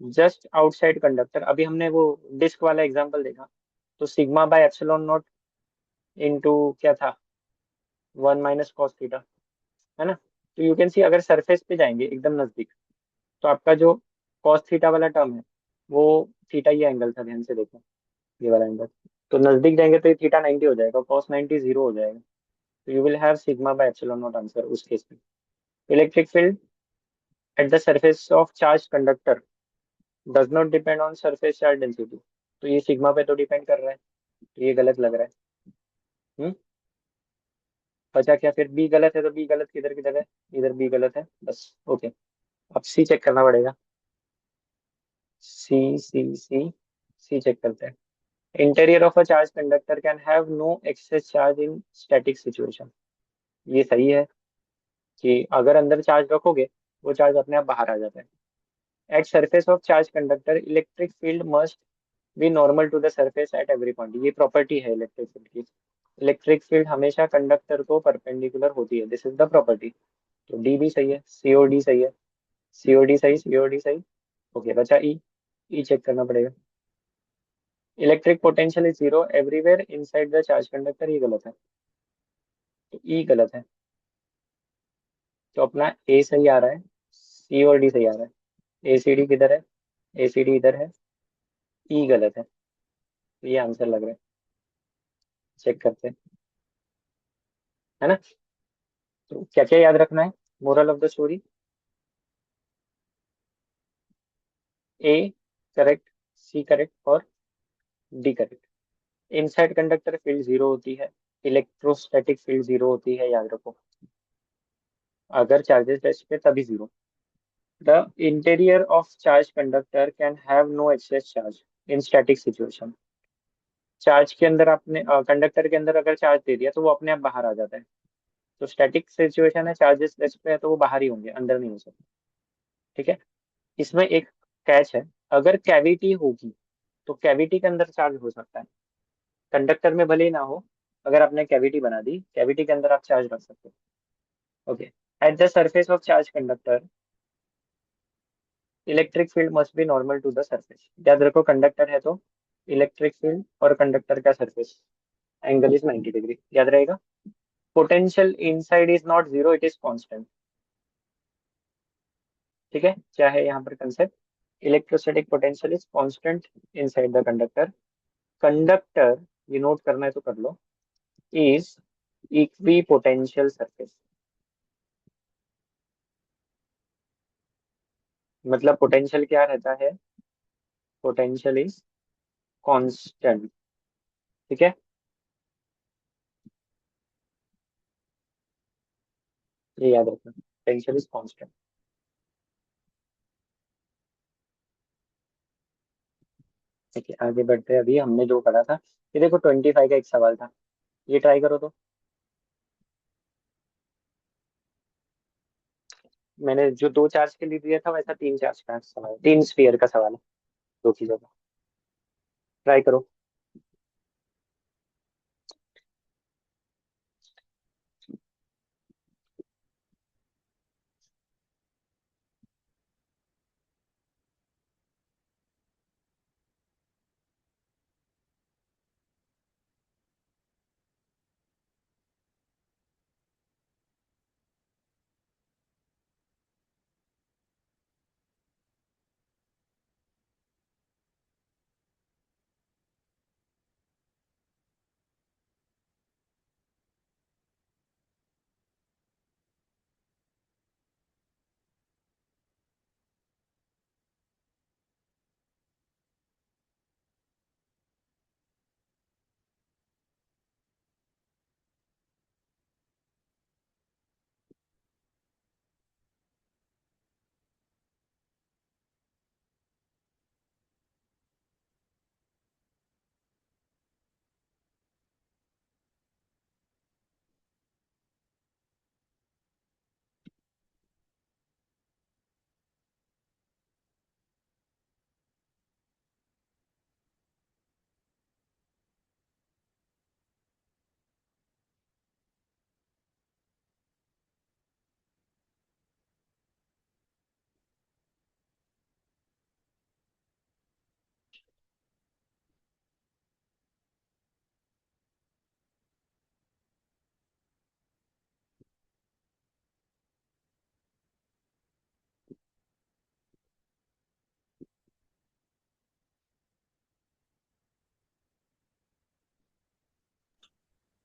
just outside conductor, अभी हमने वो डिस्क वाला एग्जांपल देखा, तो sigma by epsilon naught into क्या था, 1 - cos थीटा, है ना। तो यू कैन सी अगर सरफेस पे जाएंगे एकदम नजदीक, तो आपका जो कॉस थीटा वाला टर्म है वो थीटा, ये एंगल था, ध्यान से देखो, ये वाला एंगल, तो नजदीक जाएंगे तो ये थीटा 90 हो जाएगा, कॉस 90 जीरो हो जाएगा। तो you will have sigma by epsilon not answer उस केस में। Electric field at the surface of charge conductor does not depend on surface charge density, तो ये सिग्मा पे तो डिपेंड कर रहा है, तो ये गलत लग रहा है। हम्म, बचा क्या फिर? बी गलत है, तो बी गलत किधर किधर है? इधर बी गलत है बस। ओके, अब सी चेक करना पड़ेगा। सी सी सी सी चेक करते हैं। Interior of a charge conductor can have no excess charge in static situation. ये सही है कि अगर अंदर चार्ज रखोगे वो चार्ज अपने आप बाहर आ जाता है। At surface of charge conductor electric field must be normal to the surface at every point. ये प्रॉपर्टी है इलेक्ट्रिक फील्ड की, इलेक्ट्रिक फील्ड हमेशा कंडक्टर को परपेंडिकुलर होती है, दिस इज द प्रॉपर्टी। तो डी भी सही है, सीओडी सही है, सीओडी सही, सीओडी सही। ओके, बचा ई। ई चेक करना पड़ेगा। Electric potential is zero everywhere inside the charge conductor, ये गलत है, तो ई गलत है। तो अपना ए सही आ रहा है, सी और डी सही आ रहा है। ए सी डी किधर है? ए सी डी इधर है, ई गलत है, तो ये आंसर लग रहा है। चेक करते हैं, है ना। तो क्या क्या याद रखना है? Moral of the story, A correct, C correct और D correct. Inside conductor field zero होती है, इलेक्ट्रोस्टैटिक फील्ड जीरो होती है, याद रखो, अगर चार्जेस रेस्ट पे तभी जीरो। The interior of charge conductor can have no excess charge in static situation. Charge के अंदर आपने कंडक्टर के अंदर अगर चार्ज दे दिया तो वो अपने आप बाहर आ जाता है, तो स्टैटिक सिचुएशन है, चार्जेस रेस्ट पे है तो वो बाहर ही होंगे, अंदर नहीं हो सकते। ठीक है। इसमें एक कैच है, अगर कैविटी होगी तो कैविटी के अंदर चार्ज हो सकता है, कंडक्टर में भले ही ना हो, अगर आपने कैविटी बना दी, कैविटी के अंदर आप चार्ज रख सकते हो। Okay. At the surface of charge conductor electric field must be normal to the surface. याद रखो, कंडक्टर है तो इलेक्ट्रिक फील्ड और कंडक्टर का सरफेस एंगल इज 90 डिग्री, याद रहेगा। Potential inside is not zero, it is constant. ठीक है, क्या है यहाँ पर concept? Electrostatic potential is constant inside the conductor. Conductor, ये नोट करना है तो कर लो, इज इक्वी पोटेंशियल सरफेस। मतलब पोटेंशियल क्या रहता है? Potential is constant. ठीक है, ये याद रखना, पोटेंशियल इज कांस्टेंट। ठीक है, आगे बढ़ते हैं। अभी हमने जो पढ़ा था, ये देखो 25 का एक सवाल था, ये ट्राई करो तो। मैंने जो दो चार्ज के लिए दिया था वैसा तीन चार्ज का सवाल, तीन स्फीयर का सवाल है, दो चीजों का। ट्राई करो।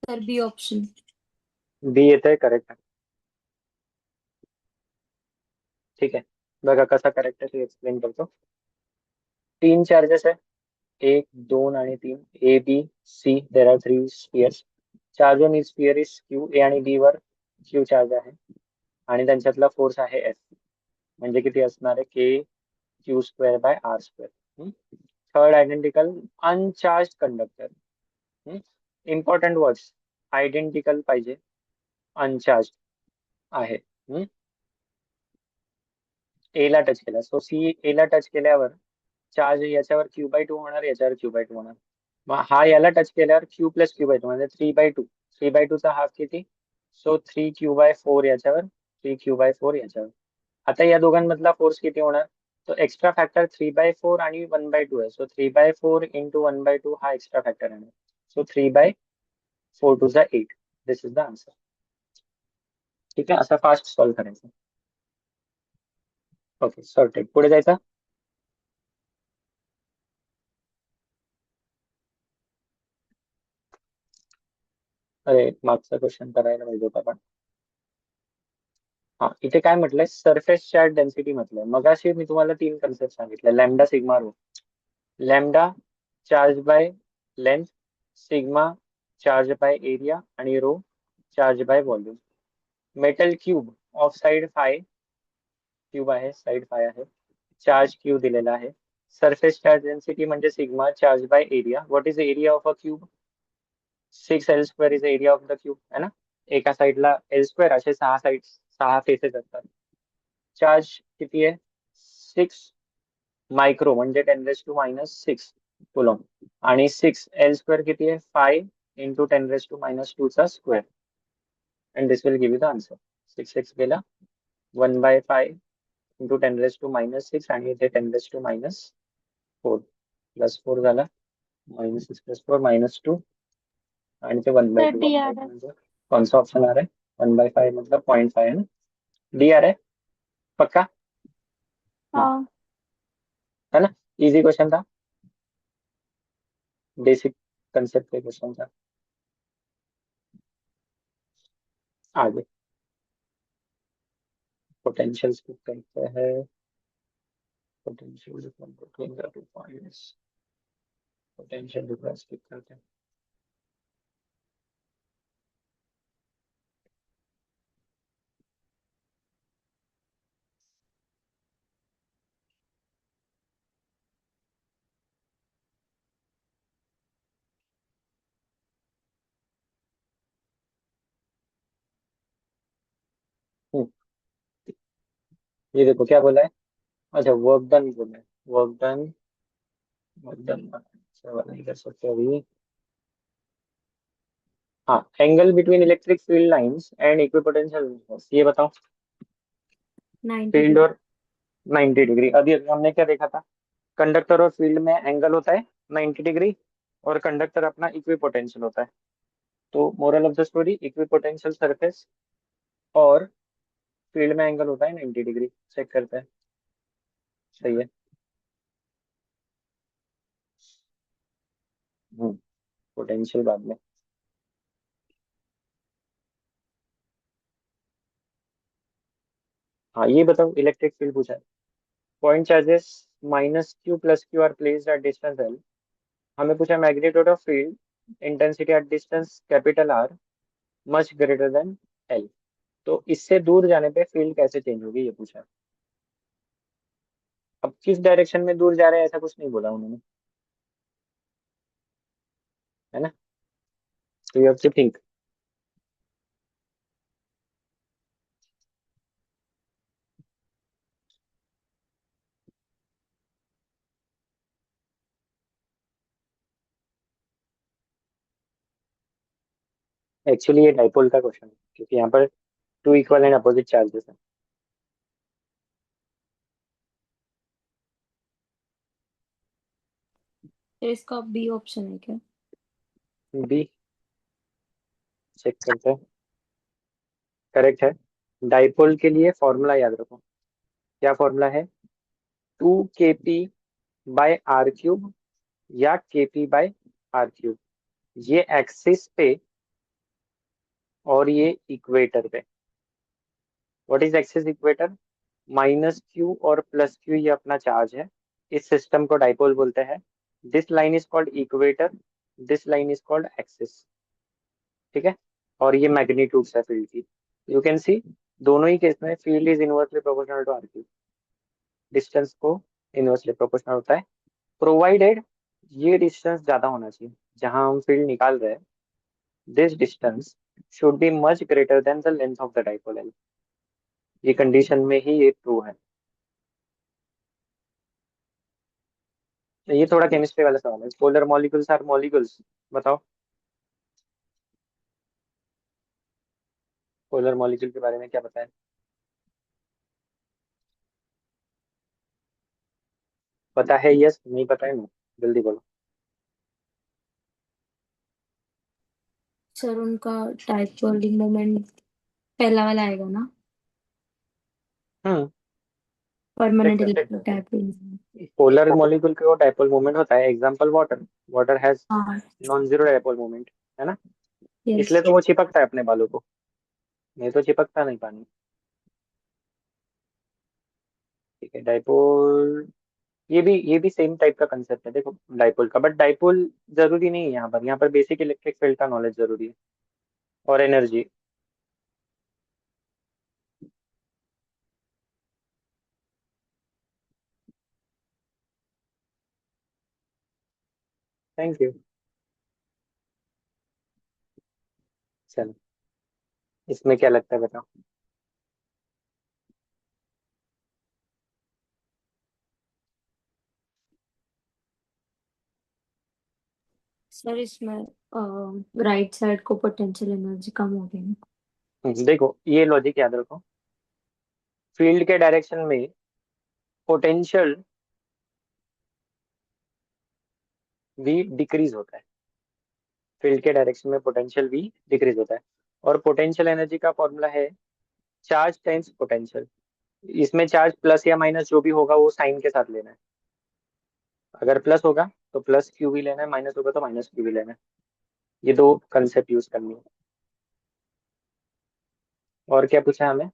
Sir B option. बी येतंय करेक्ट. ठीक आहे, बघा कसा करेक्ट आहे ते एक्सप्लेन करतो. 3 चार्जेस आहे, 1 2 आणि 3, A B C. There are 3 spheres. Charge on sphere is q. A आणि बी वर क्यू चार्ज आहे आणि त्यांच्यातला फोर्स आहे एफ. म्हणजे किती असणार आहे, के Q square by are square. Third identical अनचार्ज conductor. Important words, identical पाहिजे, अनचार्ज आहे. ए ला टच केला, सो सी ए ला टच केल्यावर चार्ज याच्यावर क्यू/2 होणार, याच्यावर क्यू/2 होणार. मग हा याला टच केल्यावर क्यू प्लस क्यू/2 म्हणजे 3/2. 3/2 चा हाफ किती, सो 3q/4 याच्यावर, 3q/4 याच्यावर. आता या दोघांमधला फोर्स किती होणार, तो एक्स्ट्रा फॅक्टर 3/4 आणि 1/2 आहे. सो 3/4 इंटू 1/2 हा एक्स्ट्रा फॅक्टर आहे. सो 3/4 टू जा 8. This is the answer. ठीक आहे, असं फास्ट सॉल्व्ह करायचं. Okay sorted. पुढे जायचं. अरे मागचा क्वेश्चन करायला पाहिजे होता पण. हा, इथे काय म्हटलंय, सरफेस चार्ज डेन्सिटी म्हटलंय. मगाशी मी तुम्हाला 3 कन्सेप्ट सांगितले, lambda sigma rho. Lambda charge by length, sigma charge by area आणि rho charge by volume. Metal cube of side five, cube आहे, साइड फाय आहे, चार्ज क्यू दिलेला आहे. सरफेस चार्ज डेन्सिटी म्हणजे sigma charge by area. What is area of a cube, 6L² is area of the cube, है ना. एका साइडला L² असे 6 फेसेस असतात. चार्ज किती आहे, 6 मायक्रो म्हणजे 10⁻⁶ कुलॉम. आणि 6L² किती आहे, 5 × 10⁻² चा square. And this will give you the answer. 6 गेला, 1/5 × 10⁻⁶ आणि इथे 10⁻⁻4 प्लस 4 झाला, -6 + 4 -2 आणि ते 1/2. सर डी आ रहा है. म्हणजे कौन सा ऑप्शन आ रहा है, 1/5 मतलब 0.5 है ना. डी आ रहा है पक्का. हाँ. है ना, इजी क्वेश्चन था, बेसिक कंसेप्ट पे क्वेश्चन था. आगे पोटेंशियल स्पिक करते हैं. Potential difference between the two points. Potential difference स्पिक करते हैं. हम्म, ये देखो क्या बोला है. अच्छा, वर्क डन बोला है. वर्क डन, वर्क डन सवाल नहीं कर सकते अभी. हाँ, angle between electric field lines and equipotential, ये बताओ. 90 फील्ड डिग्री। और 90 डिग्री. अभी अभी हमने क्या देखा था, कंडक्टर और फील्ड में एंगल होता है 90 डिग्री, और कंडक्टर अपना इक्विपोटेंशियल होता है. तो moral of the story, equipotential surface और फील्ड में एंगल होता है 90 डिग्री. चेक करते हैं. सही है. पोटेंशियल बाद में. हाँ, ये बताओ, इलेक्ट्रिक फील्ड पूछा है. Point charges -q + q are placed at distance L. हमें पूछा magnitude of field intensity at distance capital R much greater than L. तो इससे दूर जाने पे फील्ड कैसे चेंज होगी, ये पूछा है. अब किस डायरेक्शन में दूर जा रहे हैं ऐसा कुछ नहीं बोला उन्होंने, है ना. तो you have to think. Actually ये डाइपोल का क्वेश्चन है, क्योंकि यहाँ पर 2 इक्वल एंड अपोजिट चार्जेस हैं. तो इसका बी ऑप्शन है क्या? बी चेक करते हैं. करेक्ट है. डाइपोल के लिए फॉर्मूला याद रखो. क्या फॉर्मूला है, 2kp/r³ या kp/r³. ये एक्सिस पे और ये इक्वेटर पे। What is axis equator? -q और +q ये अपना चार्ज है। इस सिस्टम को डाइपोल बोलते हैं। This line is called equator, this line is called axis. ठीक है। और ये मैग्नीट्यूड्स है फील्ड की। यू कैन सी दोनों ही केस में field is inversely proportional to R. Distance को इनवर्सली प्रोपोर्शनल होता है, प्रोवाइडेड ये डिस्टेंस ज्यादा होना चाहिए जहां हम फील्ड निकाल रहे हैं। This distance should be much greater then the length of the dipole L. ये कंडीशन में ही ये ट्रू है। तो ये थोड़ा केमिस्ट्री वाला सवाल है। Polar molecules are molecules. बताओ पोलर मॉलिक्यूल के बारे में क्या पता है? पता है यस, नहीं पता है नो? जल्दी बोलो। सर उनका डायपोल मोमेंट पहला वाला आएगा ना? हम्म। चेक परमानेंट कर सकते इलेक्ट्रिक हैं। डायपोल। पोलर मॉलिक्यूल के वो डाइपोल मोमेंट होता है। Example water. वाटर हैज हाँ। नॉन जीरो डाइपोल मोमेंट, है ना? यस। इसलिए तो वो चिपकता है अपने बालों को, नहीं तो चिपकता नहीं पानी। ठीक है। डाइपोल ये भी सेम टाइप का कंसेप्ट है देखो डाइपोल का, बट डाइपोल जरूरी नहीं है यहाँ पर बेसिक इलेक्ट्रिक फील्ड का नॉलेज जरूरी है। और एनर्जी। Thank you. चलो, इसमें क्या लगता है बताओ? सर इसमें राइट साइड को पोटेंशियल एनर्जी कम हो गई ना? देखो ये लॉजिक याद रखो। फील्ड के डायरेक्शन में पोटेंशियल भी डिक्रीज होता है। फील्ड के डायरेक्शन में पोटेंशियल भी डिक्रीज होता है। और पोटेंशियल एनर्जी का फॉर्मूला है चार्ज टाइम्स पोटेंशियल। इसमें चार्ज प्लस या माइनस जो भी होगा वो साइन के साथ लेना है। अगर प्लस होगा तो प्लस क्यू भी लेना है, माइनस होगा तो माइनस क्यू भी लेना है। ये दो कंसेप्ट यूज करनी है। और क्या पूछा है हमें?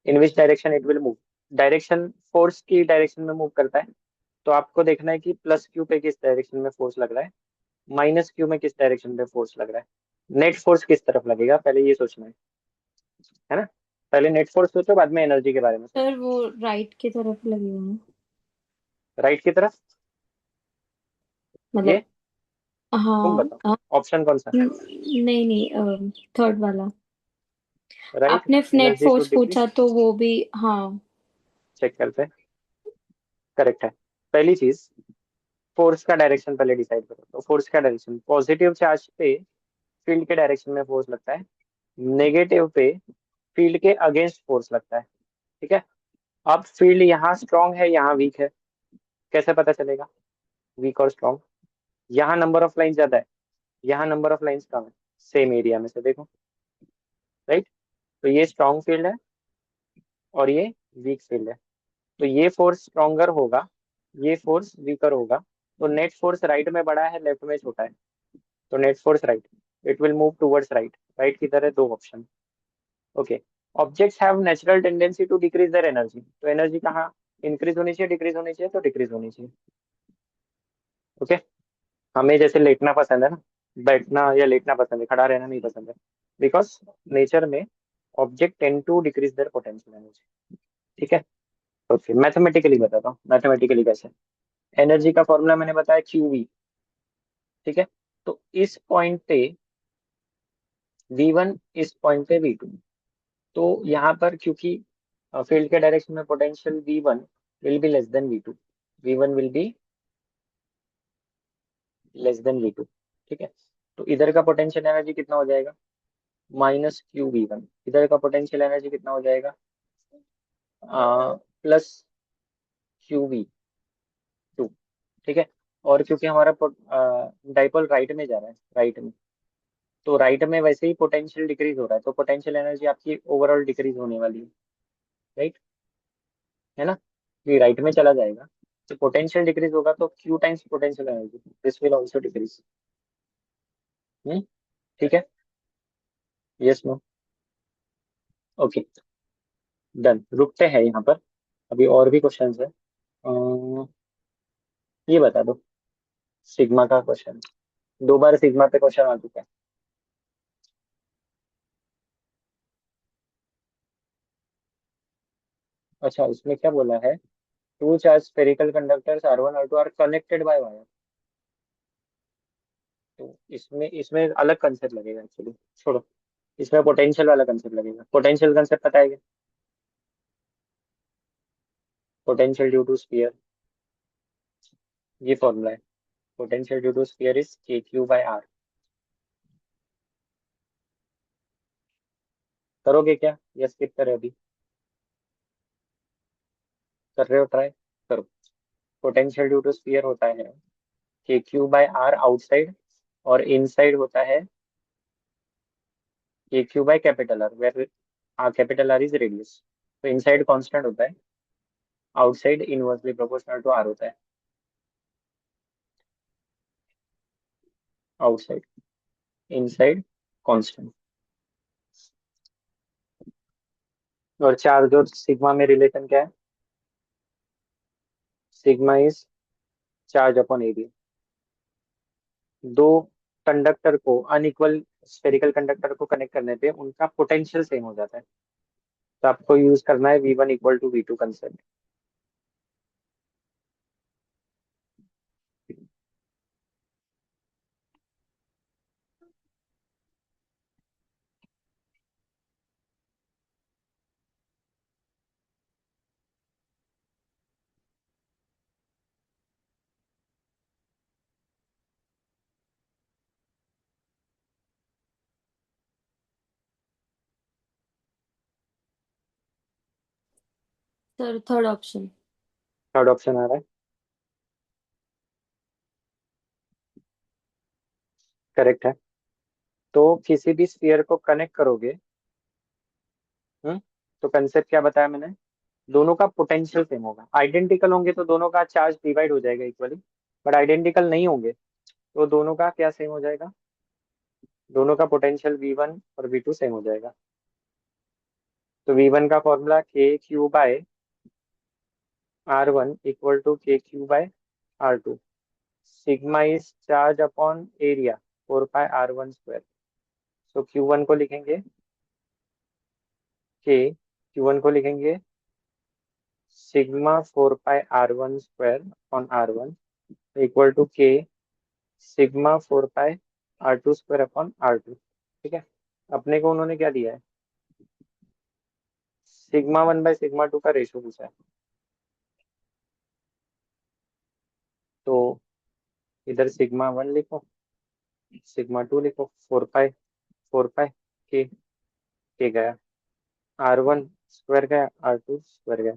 In which direction it will move. Direction force की डायरेक्शन में मूव करता है। तो आपको देखना है कि प्लस क्यू पे किस डायरेक्शन में फोर्स लग रहा है, माइनस क्यू में किस डायरेक्शन पे फोर्स लग रहा है, नेट फोर्स किस तरफ लगेगा, पहले ये सोचना है ना? पहले नेट फोर्स सोचो, बाद में एनर्जी के बारे में सोचो। सर वो राइट की तरफ लगे हुए हैं। राइट की तरफ? ये मतलब तुम हाँ बताओ, ऑप्शन कौन सा? नहीं नहीं, थर्ड वाला। राइट। आपने net energy force should decrease. पूछा तो वो भी। हाँ। चेक करते हैं। करेक्ट है। पहली चीज, फोर्स का डायरेक्शन पहले डिसाइड करो। तो फोर्स का डायरेक्शन, पॉजिटिव चार्ज पे फील्ड के डायरेक्शन में फोर्स लगता है, नेगेटिव पे फील्ड के अगेंस्ट फोर्स लगता है। ठीक है। अब फील्ड यहाँ स्ट्रांग है यहाँ वीक है, कैसे पता चलेगा वीक और स्ट्रांग? यहाँ नंबर ऑफ लाइन ज्यादा है, यहाँ नंबर ऑफ लाइंस कम है, सेम एरिया में से देखो। राइट। तो ये स्ट्रांग फील्ड है और ये वीक फील्ड है। तो ये फोर्स स्ट्रॉन्गर होगा, ये फोर्स वीकर होगा। तो नेट फोर्स राइट में बड़ा है, लेफ्ट में छोटा है। तो net force right, it will move towards right. Right की तरह दो option. Okay. Objects have natural tendency to decrease their energy. तो एनर्जी कहाँ इंक्रीज होनी चाहिए, डिक्रीज होनी चाहिए? तो डिक्रीज होनी चाहिए। ओके। हमें जैसे लेटना पसंद है ना, बैठना या लेटना पसंद है, खड़ा रहना नहीं पसंद है। बिकॉज नेचर में object tend to decrease their potential energy. ठीक है। ओके, मैथमेटिकली बताता हूँ मैथमेटिकली कैसे। एनर्जी का फॉर्मूला मैंने बताया QV। ठीक है। तो इस पॉइंट पे V1, इस पॉइंट पे V2। तो यहाँ पर क्योंकि फील्ड के डायरेक्शन में potential V1 will be less than V2, V1 will be less than V2। ठीक है। तो इधर का पोटेंशियल एनर्जी कितना हो जाएगा? -QV1। इधर का पोटेंशियल एनर्जी कितना हो जाएगा? +QV2। ठीक है। और क्योंकि हमारा डाइपोल राइट में जा रहा है, राइट में, तो राइट में वैसे ही पोटेंशियल डिक्रीज हो रहा है, तो पोटेंशियल एनर्जी आपकी ओवरऑल डिक्रीज होने वाली है। राइट, है ना? ये राइट में चला जाएगा, तो पोटेंशियल डिक्रीज होगा तो Q times potential energy, this will also decrease. ठीक है। Yes no. ओके, डन, रुकते हैं यहाँ पर। अभी और भी क्वेश्चंस है। ये बता दो, सिग्मा का क्वेश्चन, 2 बार सिग्मा पे क्वेश्चन आ चुका है। अच्छा, इसमें क्या बोला है? Two charge spherical conductors R1 R2 are connected by wire. तो इसमें इसमें अलग कंसेप्ट लगेगा एक्चुअली, छोड़ो। इसमें पोटेंशियल वाला कंसेप्ट लगेगा। पोटेंशियल कंसेप्ट पता है क्या? पोटेंशियल ड्यू टू स्फीयर, ये फॉर्मूला है। Potential due to sphere is KQ/R। करोगे क्या या स्किप करे अभी? कर रहे हो ट्राई? करो। पोटेंशियल ड्यू टू स्फीयर होता है KQ/R आउटसाइड, और इनसाइड होता है KQ/R, where capital R is radius. तो इनसाइड कांस्टेंट होता है, outside inversely proportional to R होता है। Outside, inside constant. और चार्ज और सिग्मा में रिलेशन क्या है? Sigma is charge upon area. दो कंडक्टर को, अनइक्वल स्फेरिकल कंडक्टर को कनेक्ट करने पे उनका पोटेंशियल सेम हो जाता है। तो आपको यूज करना है V1 = V2 concept. Sir third option. Third option आ रहा है, करेक्ट है। तो किसी भी स्फीयर को कनेक्ट करोगे, हम्म, तो कंसेप्ट क्या बताया मैंने? दोनों का पोटेंशियल सेम होगा। आइडेंटिकल होंगे तो दोनों का चार्ज डिवाइड हो जाएगा इक्वली, बट आइडेंटिकल नहीं होंगे तो दोनों का क्या सेम हो जाएगा? दोनों का पोटेंशियल V1 और V2 सेम हो जाएगा। तो V1 का formula KQ/R1 = KQ/R2। Sigma is charge upon area, 4πR1²। तो Q1 को लिखेंगे Q1 को लिखेंगे sigma 4πR1² upon R1 equal to K sigma 4πR2² upon R2। ठीक है। अपने को उन्होंने क्या दिया है? σ1/σ2 का रेशो पूछा है। तो इधर σ1 लिखो, σ2 लिखो, 4π के गया, R1² गया, R2² गया।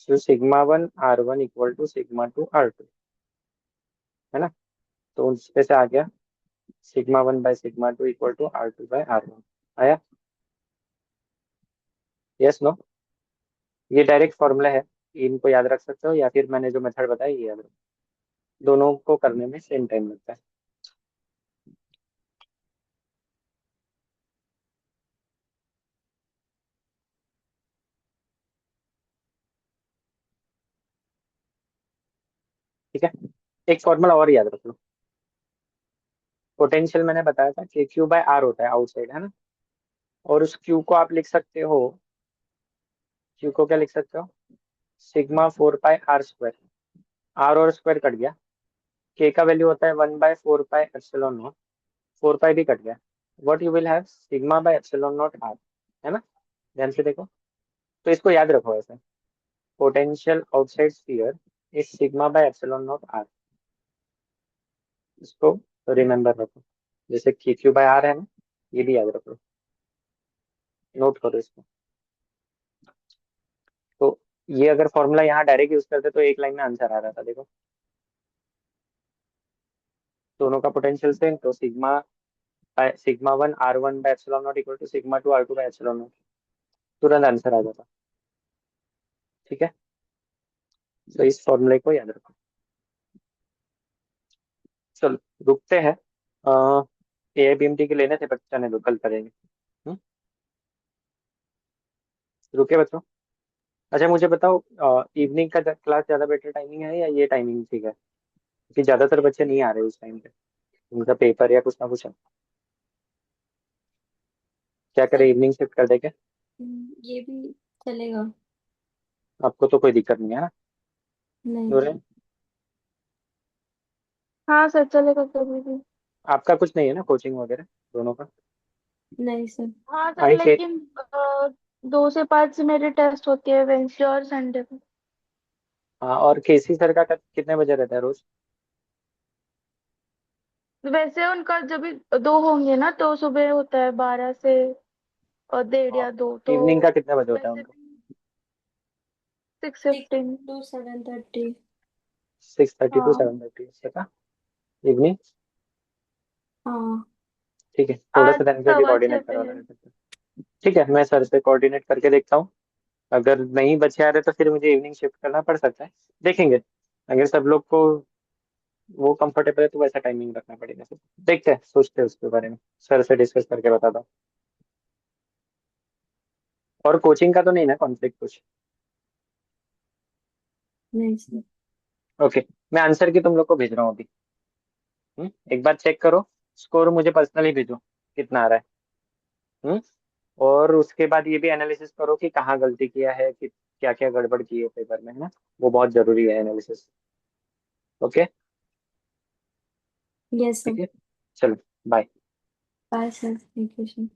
तो σ1R1 = σ2R2, है ना? तो उसपे से आ गया σ1/σ2 इक्वल टू R2/R1। आया? Yes no? ये डायरेक्ट फॉर्मूला है, इनको याद रख सकते हो, या फिर मैंने जो मेथड बताया ये याद रखो। दोनों को करने में सेम टाइम लगता है। ठीक है। एक फॉर्मूला और याद रख लो। पोटेंशियल मैंने बताया था KQ/R होता है आउटसाइड, है ना? और उस Q को आप लिख सकते हो, Q को क्या लिख सकते हो? σ4πR²। R और स्क्वायर कट गया, K का वैल्यू होता है 1/4πε0, 4π भी कट गया। What you will have σ/ε0R, है ना? ध्यान से देखो। तो इसको याद रखो ऐसे, potential outside sphere is σ/ε0R। इसको रिमेम्बर रखो, जैसे KQ/R है ना, ये भी याद रखो, नोट करो इसको। तो ये अगर फॉर्मूला यहाँ डायरेक्ट यूज करते तो एक लाइन में आंसर आ रहा था, देखो। दोनों का पोटेंशियल सेम, तो σ1R1/ε0 = σ2R2/ε0, तुरंत आंसर आ जाता। ठीक है। तो इस फॉर्मूले को याद रखो। चलो रुकते हैं। AIBMT के लेने थे, बट जाने दो, कल करेंगे। हम्म। रुके बच्चों। अच्छा मुझे बताओ, इवनिंग का क्लास ज़्यादा बेटर टाइमिंग है या ये टाइमिंग ठीक है? क्योंकि ज़्यादातर बच्चे नहीं आ रहे उस टाइम पे, उनका पेपर या कुछ ना कुछ है। क्या करें, सर इवनिंग शिफ्ट कर दें क्या? ये भी चलेगा। आपको तो कोई दिक्कत नहीं है ना? नहीं। नूरे, हाँ सर, चलेगा कभी भी। आपका कुछ नहीं है ना कोचिंग वगैरह दोनों का? नहीं सर। हाँ सर, आई के, लेकिन 2 से 5 मेरे टेस्ट होती है वेंसडे और संडे को। हाँ, और केसी सर का कितने बजे रहता है रोज? वैसे उनका जब भी 2 होंगे ना तो सुबह होता है 12 से 1:30 या 2 तो। इवनिंग का कितने बजे होता है वैसे उनका? भी सिक्स 6 फिफ्टीन to 7:30। 6:30 to हाँ। 7:30 से का इवनिंग। हाँ। ठीक है, थोड़ा आज सा टाइम भी 6:15 कोऑर्डिनेट पे करवा है। लेना। ठीक है, मैं सर से कोऑर्डिनेट करके देखता हूँ। अगर नहीं बचे आ रहे तो फिर मुझे इवनिंग शिफ्ट करना पड़ सकता है। देखेंगे, अगर सब लोग को वो कंफर्टेबल है तो वैसा टाइमिंग रखना पड़ेगा सर। देखते हैं, सोचते हैं उसके बारे में, सर से डिस्कस करके बताता हूँ। और कोचिंग का तो नहीं ना कॉन्फ्लिक्ट कुछ? नहीं सर। ओके, मैं आंसर की तुम लोग को भेज रहा हूँ अभी। एक बार चेक करो, स्कोर मुझे पर्सनली भेजो कितना आ रहा है। हम्म और उसके बाद ये भी एनालिसिस करो कि कहाँ गलती किया है, कि क्या क्या गड़बड़ की है पेपर में, है ना? वो बहुत जरूरी है एनालिसिस। ओके। Yes sir. ठीक है, चलो, bye. Bye sir, thank you sir.